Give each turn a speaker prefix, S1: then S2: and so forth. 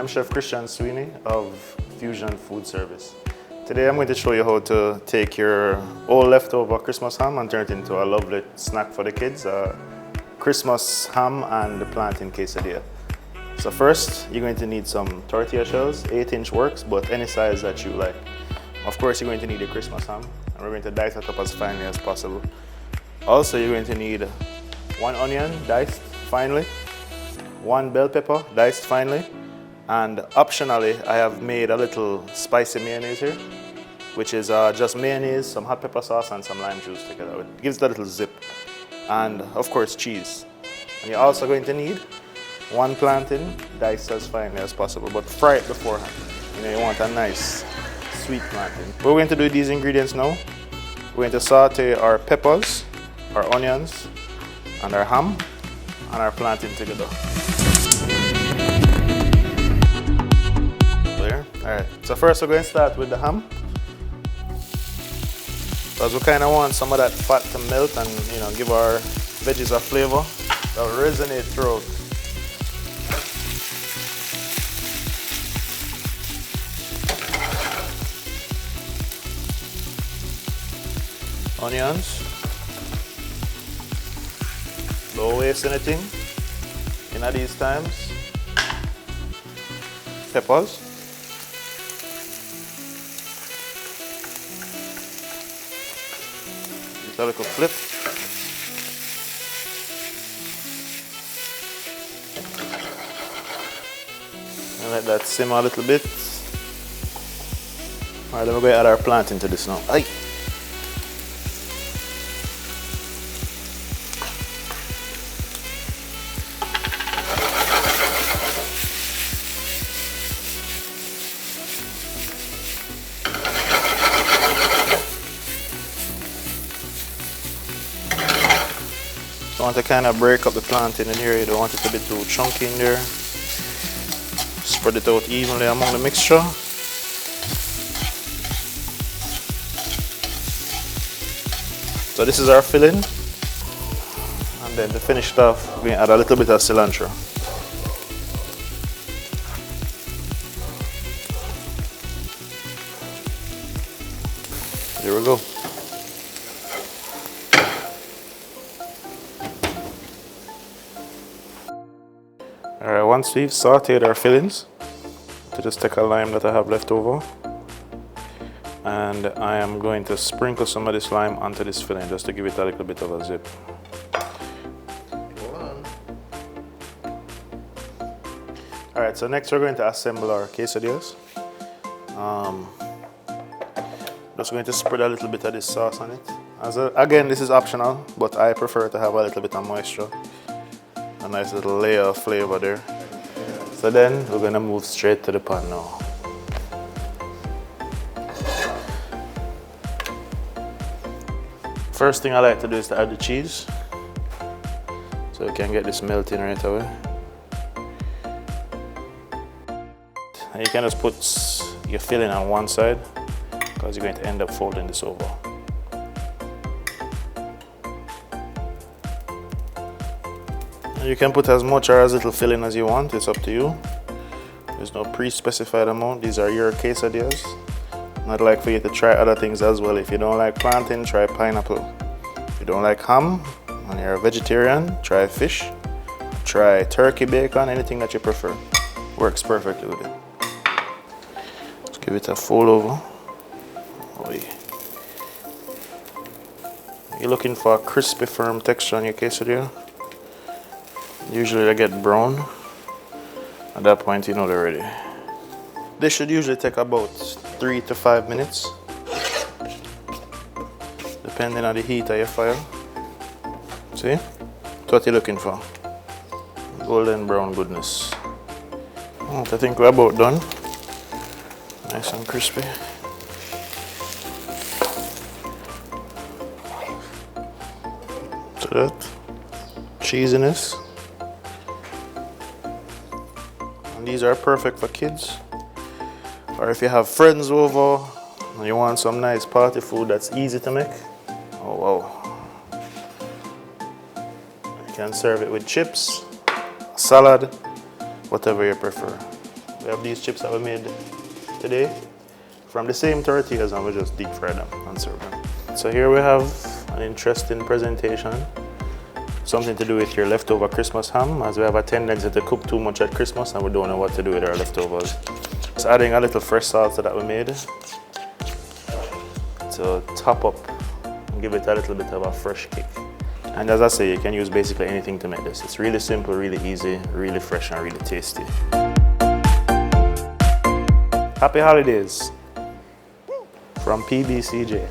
S1: I'm Chef Sweeney of Fuzion Foodservice. Today I'm going to show you how to take your old leftover Christmas ham and turn it into a lovely snack for the kids. Christmas ham and the plantain quesadilla. So first, you're going to need some tortilla shells. 8-inch works, but any size that you like. Of course, you're going to need a Christmas ham, and we're going to dice it up as finely as possible. Also, you're going to need 1 onion diced finely, 1 bell pepper diced finely, and optionally, I have made a little spicy mayonnaise here, which is just mayonnaise, some hot pepper sauce, and some lime juice together. It gives it a little zip. And of course, cheese. And you're also going to need 1 plantain diced as finely as possible, but fry it beforehand. You want a nice sweet plantain. We're going to do these ingredients now. We're going to saute our peppers, our onions, and our ham, and our plantain together. There. Alright, so first we're going to start with the ham. Because we kind of want some of that fat to melt and give our veggies a flavor that will resonate throughout. Onions. Don't waste anything in these times. Peppers. Just a little flip. And let that simmer a little bit. Alright, then we're going to add our plantain to this now. Aye. You want to kind of break up the plantain in here. You don't want it to be too chunky in there. Spread it out evenly among the mixture. So this is our filling. And then to finish it off, we add a little bit of cilantro. There we go. Alright, once we've sauteed our fillings, to just take a lime that I have left over, and I am going to sprinkle some of this lime onto this filling just to give it a little bit of a zip. Alright, so next we're going to assemble our quesadillas. Just going to spread a little bit of this sauce on it. Again, this is optional, but I prefer to have a little bit of moisture. A nice little layer of flavor there. So then we're going to move straight to the pan now. First thing I like to do is to add the cheese, so you can get this melting right away. And you can just put your filling on one side, because you're going to end up folding this over. You can put as much or as little filling as you want, it's up to you. There's no pre-specified amount, these are your quesadillas. I'd like for you to try other things as well. If you don't like plantain, try pineapple. If you don't like ham and you're a vegetarian, try fish. Try turkey bacon, anything that you prefer. Works perfectly with it. Let's give it a fold over. Oh, yeah. You're looking for a crispy, firm texture on your quesadilla. Usually they get brown. At that point, you know they're ready. They should usually take about 3 to 5 minutes, depending on the heat of your fire. See? That's what you're looking for. Golden brown goodness. Oh, I think we're about done. Nice and crispy. So that cheesiness. These are perfect for kids, or if you have friends over and you want some nice party food that's easy to make. Oh wow. You can serve it with chips, salad, whatever you prefer. We have these chips that we made today from the same tortillas, and we just deep fry them and serve them. So here we have an interesting presentation. Something to do with your leftover Christmas ham, as we have a tendency to cook too much at Christmas and we don't know what to do with our leftovers. Just adding a little fresh salsa that we made to top up and give it a little bit of a fresh kick. And as I say, you can use basically anything to make this. It's really simple, really easy, really fresh and really tasty. Happy holidays from PBCJ.